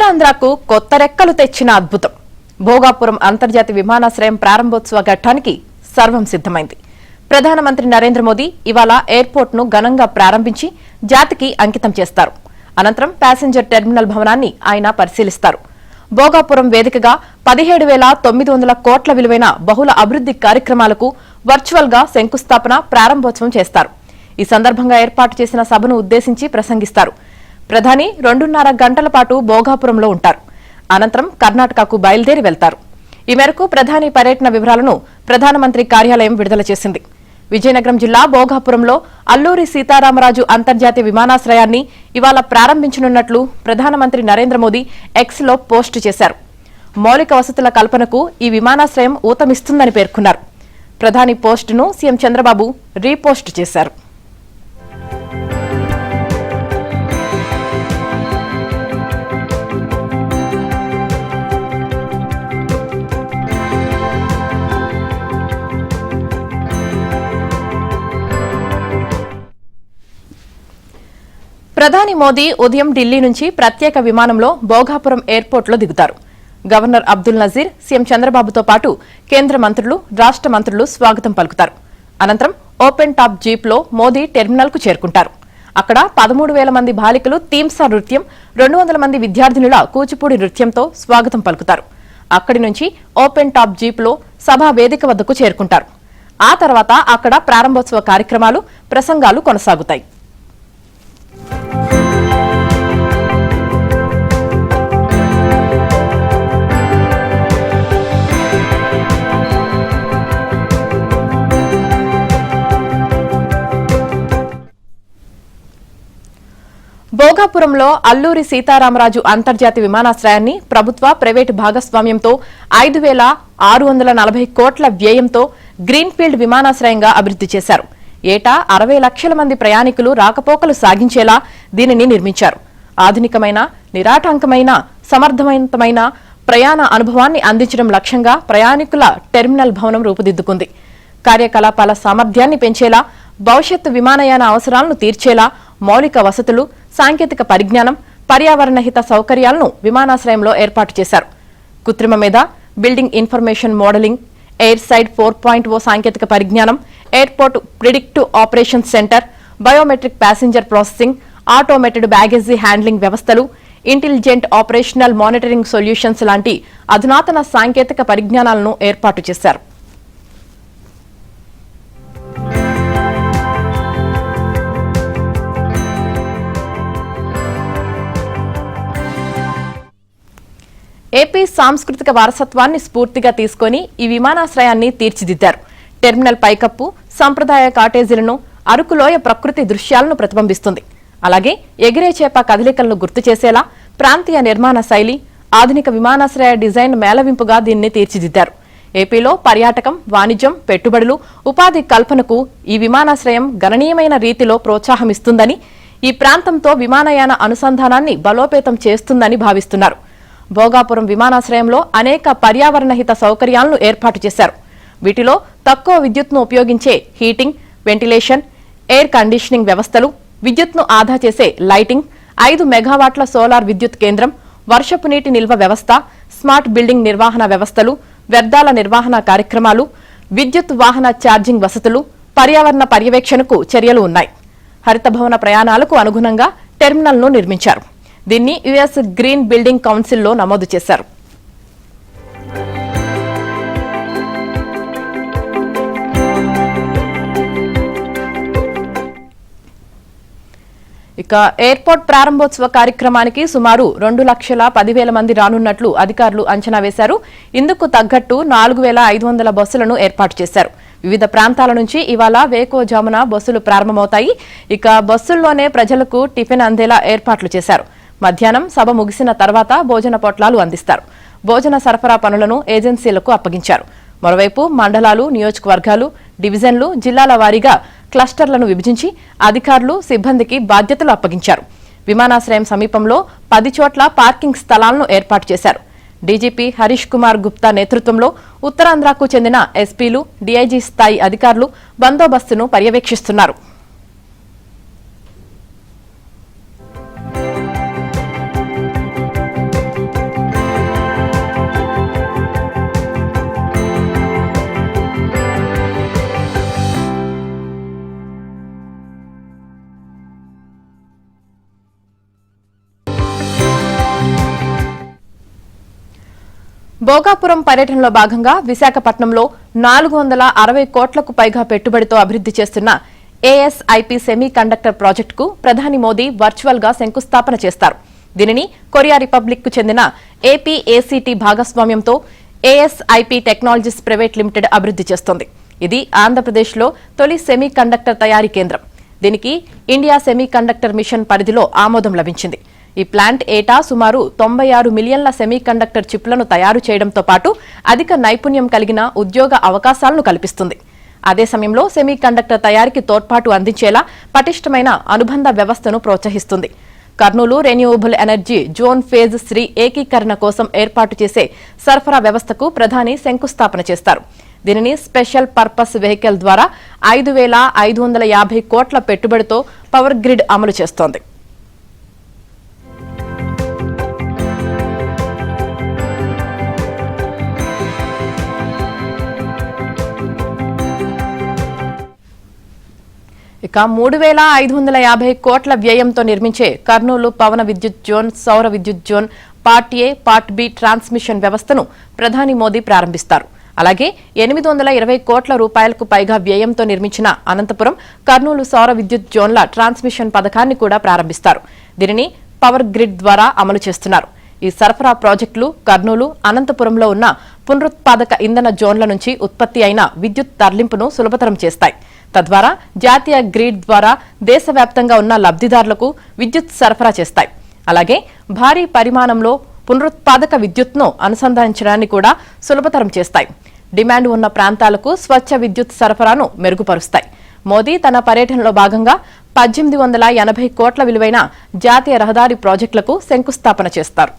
ఉత్తరాంధ్రకు కొత్త రెక్కలు తెచ్చిన అద్భుతం. భోగాపురం అంతర్జాతీయ విమానాశ్రయం ప్రారంభోత్సవ ఘట్టానికి సర్వం సిద్ధమైంది. ప్రధానమంత్రి నరేంద్ర మోదీ ఇవాళ ఎయిర్పోర్ట్ ను ఘనంగా ప్రారంభించి జాతికి అంకితం చేస్తారు. అనంతరం ప్యాసింజర్ టెర్మినల్ భవనాన్ని ఆయన పరిశీలిస్తారు. భోగాపురం వేదికగా 17,900 కోట్ల విలువైన బహుళ అభివృద్ది కార్యక్రమాలకు వర్చువల్ గా శంకుస్థాపన, ప్రారంభోత్సవం చేస్తారు. ఈ సందర్భంగా ఏర్పాటు చేసిన సభను ఉద్దేశించి ప్రసంగిస్తారు. ప్రధాని 2.5 గంటల పాటు భోగాపురంలో ఉంటారు. అనంతరం కర్ణాటకకు బయలుదేరి వెళ్తారు. ఈ మేరకు ప్రధాని పర్యటన వివరాలను ప్రధానమంత్రి కార్యాలయం విడుదల చేసింది. విజయనగరం జిల్లా భోగాపురంలో అల్లూరి సీతారామరాజు అంతర్జాతీయ విమానాశ్రయాన్ని ఇవాళ ప్రారంభించనున్నట్లు ప్రధానమంత్రి నరేంద్ర మోదీ ఎక్స్ లో పోస్టు చేశారు. మౌలిక వసతుల కల్పనకు ఈ విమానాశ్రయం ఊతమిస్తుందని పేర్కొన్నారు. ప్రధాని పోస్టును సీఎం చంద్రబాబు రీపోస్ట్ చేశారు. ప్రధాని మోదీ ఉదయం ఢిల్లీ నుంచి ప్రత్యేక విమానంలో భోగాపురం ఎయిర్పోర్టులో దిగుతారు. గవర్నర్ అబ్దుల్ నజీర్, సీఎం చంద్రబాబుతో పాటు కేంద్ర మంత్రులు, రాష్ట మంత్రులు స్వాగతం పలుకుతారు. అనంతరం ఓపెన్ టాప్ జీప్ లో మోదీ టెర్మినల్ కు చేరుకుంటారు. అక్కడ 13,000 మంది బాలికలు థీమ్సా నృత్యం, 200 మంది విద్యార్థినుల కూచిపూడి నృత్యంతో స్వాగతం పలుకుతారు. అక్కడి నుంచి ఓపెన్ టాప్ జీప్ లో సభా వేదిక వద్దకు చేరుకుంటారు. ఆ తర్వాత అక్కడ ప్రారంభోత్సవ కార్యక్రమాలు, ప్రసంగాలు కొనసాగుతాయి. భోగాపురంలో అల్లూరి సీతారామరాజు అంతర్జాతీయ విమానాశ్రయాన్ని ప్రభుత్వ, ప్రైవేటు భాగస్వామ్యంతో 5,640 కోట్ల వ్యయంతో గ్రీన్ఫీల్డ్ విమానాశ్రయంగా అభివృద్ది చేశారు. ఏటా 60 లక్షల మంది ప్రయాణికులు రాకపోకలు సాగించేలా దీనిని నిర్మించారు. ఆధునికమైన, నిరాటంకమైన, సమర్థవంతమైన ప్రయాణ అనుభవాన్ని అందించడం లక్ష్యంగా ప్రయాణికుల టెర్మినల్ భవనం రూపుదిద్దుకుంది. కార్యకలాపాల సామర్థ్యాన్ని పెంచేలా, భవిష్యత్తు విమానయాన అవసరాలను తీర్చేలా మౌలిక వసతులు, సాంకేతిక పరిజ్ఞానం, పర్యావరణ హిత సౌకర్యాలను విమానాశ్రయంలో ఏర్పాటు చేశారు. కృత్రిమ మేధ, building information modelling, air side 4.0 సాంకేతిక పరిజ్ఞానం, airport predictive operations centre, biometric passenger processing, automated baggage handling వ్యవస్థలు, ఇంటెలిజెంట్ ఆపరేషనల్ మానిటరింగ్ సొల్యూషన్స్ లాంటి అధునాతన సాంకేతిక పరిజ్ఞానాలను ఏర్పాటు చేశారు. ఏపీ సాంస్కృతిక వారసత్వాన్ని స్ఫూర్తిగా తీసుకుని ఈ విమానాశ్రయాన్ని తీర్చిదిద్దారు. టెర్మినల్ పైకప్పు సంప్రదాయ కాటేజీలను, అరకులోయ ప్రకృతి దృశ్యాలను ప్రతిబింబిస్తుంది. అలాగే ఎగిరే చేప కదలికలను గుర్తు చేసేలా ప్రాంతీయ నిర్మాణ శైలి, ఆధునిక విమానాశ్రయ డిజైన్ మేళవింపుగా దీన్ని తీర్చిదిద్దారు. ఏపీలో పర్యాటకం, వాణిజ్యం, పెట్టుబడులు, ఉపాధి కల్పనకు ఈ విమానాశ్రయం గణనీయమైన రీతిలో ప్రోత్సాహమిస్తుందని, ఈ ప్రాంతంతో విమానయాన అనుసంధానాన్ని బలోపేతం చేస్తుందని భావిస్తున్నారు. భోగాపురం విమానాశ్రయంలో అనేక పర్యావరణ హిత సౌకర్యాలను ఏర్పాటు చేశారు. వీటిలో తక్కువ విద్యుత్ను ఉపయోగించే హీటింగ్, వెంటిలేషన్, ఎయిర్ కండిషనింగ్ వ్యవస్థలు, విద్యుత్ను ఆదా చేసే లైటింగ్, 5 మెగావాట్ల సోలార్ విద్యుత్ కేంద్రం, వర్షపు నీటి నిల్వ వ్యవస్థ, స్మార్ట్ బిల్డింగ్ నిర్వహణ వ్యవస్థలు, వ్యర్థాల నిర్వహణ కార్యక్రమాలు, విద్యుత్ వాహన ఛార్జింగ్ వసతులు, పర్యావరణ పర్యవేక్షణకు చర్యలు ఉన్నాయి. హరిత భవన ప్రయాణాలకు అనుగుణంగా టెర్మినల్ను నిర్మించారు. దీన్ని యుఎస్ గ్రీన్ బిల్డింగ్ కౌన్సిల్లో నమోదు చేశారు. ఇక ఎయిర్పోర్ట్ ప్రారంభోత్సవ కార్యక్రమానికి సుమారు 2,10,000 మంది రానున్నట్లు అధికారులు అంచనా వేశారు. ఇందుకు తగ్గట్టు 4,500 బస్సులను ఏర్పాటు చేశారు. వివిధ ప్రాంతాల నుంచి ఇవాళ వేకువజామున బస్సులు ప్రారంభమవుతాయి. ఇక బస్సుల్లోనే ప్రజలకు టిఫిన్ అందేలా ఏర్పాట్లు చేశారు. మధ్యాహ్నం సభ ముగిసిన తర్వాత భోజన పొట్లాలు అందిస్తారు. భోజన సరఫరా పనులను ఏజెన్సీలకు అప్పగించారు. మరోవైపు మండలాలు, నియోజకవర్గాలు, డివిజన్లు, జిల్లాల వారీగా క్లస్టర్లను విభజించి అధికారులు, సిబ్బందికి బాధ్యతలు అప్పగించారు. విమానాశ్రయం సమీపంలో 10 చోట్ల పార్కింగ్ స్థలాలను ఏర్పాటు చేశారు. డీజీపీ హరీష్ కుమార్ గుప్తా నేతృత్వంలో ఉత్తరాంధ్రకు చెందిన ఎస్పీలు, డీఐజీ స్థాయి అధికారులు బందోబస్తును పర్యవేక్షిస్తున్నారు. భోగాపురం పర్యటనలో భాగంగా విశాఖపట్నంలో 460 కోట్లకు పైగా పెట్టుబడితో అభివృద్ది చేస్తున్న ఏఎస్ఐపి సెమీ కండక్టర్ ప్రాజెక్టుకు ప్రధాని మోదీ వర్చువల్ గా శంకుస్థాపన చేస్తారు. దీనిని కొరియా రిపబ్లిక్ కు చెందిన ఏపీఏసీటీ భాగస్వామ్యంతో ఏఎస్ఐపి టెక్నాలజీస్ ప్రైవేట్ లిమిటెడ్ అభివృద్ది చేస్తోంది. ఇది ఆంధ్రప్రదేశ్లో తొలి సెమీ కండక్టర్ తయారీ కేంద్రం. దీనికి ఇండియా సెమీ కండక్టర్ మిషన్ పరిధిలో ఆమోదం లభించింది. ఈ ప్లాంట్ ఏటా సుమారు 96 మిలియన్ల సెమీ కండక్టర్ చిప్లను తయారు చేయడంతో పాటు అధిక నైపుణ్యం కలిగిన ఉద్యోగ అవకాశాలను కల్పిస్తుంది. అదే సమయంలో సెమీ కండక్టర్ తయారీకి తోడ్పాటు అందించేలా పటిష్టమైన అనుబంధ వ్యవస్థను ప్రోత్సహిస్తుంది. Kurnool renewable energy zone phase 3 ఏకీకరణ కోసం ఏర్పాటు చేసే సరఫరా వ్యవస్థకు ప్రధాని శంకుస్థాపన చేస్తారు. దీనిని స్పెషల్ పర్పస్ వెహికల్ ద్వారా 5,550 కోట్ల పెట్టుబడితో పవర్ గ్రిడ్ అమలు చేస్తోంది. ఇక 3,550 కోట్ల వ్యయంతో నిర్మించే కర్నూలు పవన విద్యుత్ జోన్, సౌర విద్యుత్ zone part A, part B transmission వ్యవస్థను ప్రధాని మోదీ ప్రారంభిస్తారు. అలాగే 820 కోట్ల రూపాయలకు పైగా వ్యయంతో నిర్మించిన అనంతపురం, కర్నూలు సౌర విద్యుత్ జోన్ల ట్రాన్స్మిషన్ పథకాన్ని కూడా ప్రారంభిస్తారు. దీనిని పవర్ గ్రిడ్ ద్వారా అమలు చేస్తున్నారు. ఈ సరఫరా ప్రాజెక్టులు కర్నూలు, అనంతపురంలో ఉన్న పునరుత్పాదక ఇంధన జోన్ల నుంచి ఉత్పత్తి అయిన విద్యుత్ తరలింపును సులభతరం చేస్తాయి. తద్వారా జాతీయ గ్రిడ్ ద్వారా దేశవ్యాప్తంగా ఉన్న లబ్ధిదారులకు విద్యుత్ సరఫరా చేస్తాయి. అలాగే భారీ పరిమాణంలో పునరుత్పాదక విద్యుత్ను అనుసంధానించడాన్ని కూడా సులభతరం చేస్తాయి. డిమాండ్ ఉన్న ప్రాంతాలకు స్వచ్ఛ విద్యుత్ సరఫరాను మెరుగుపరుస్తాయి. మోదీ తన పర్యటనలో భాగంగా 1880 కోట్ల విలువైన జాతీయ రహదారి ప్రాజెక్టులకు శంకుస్థాపన చేస్తారు.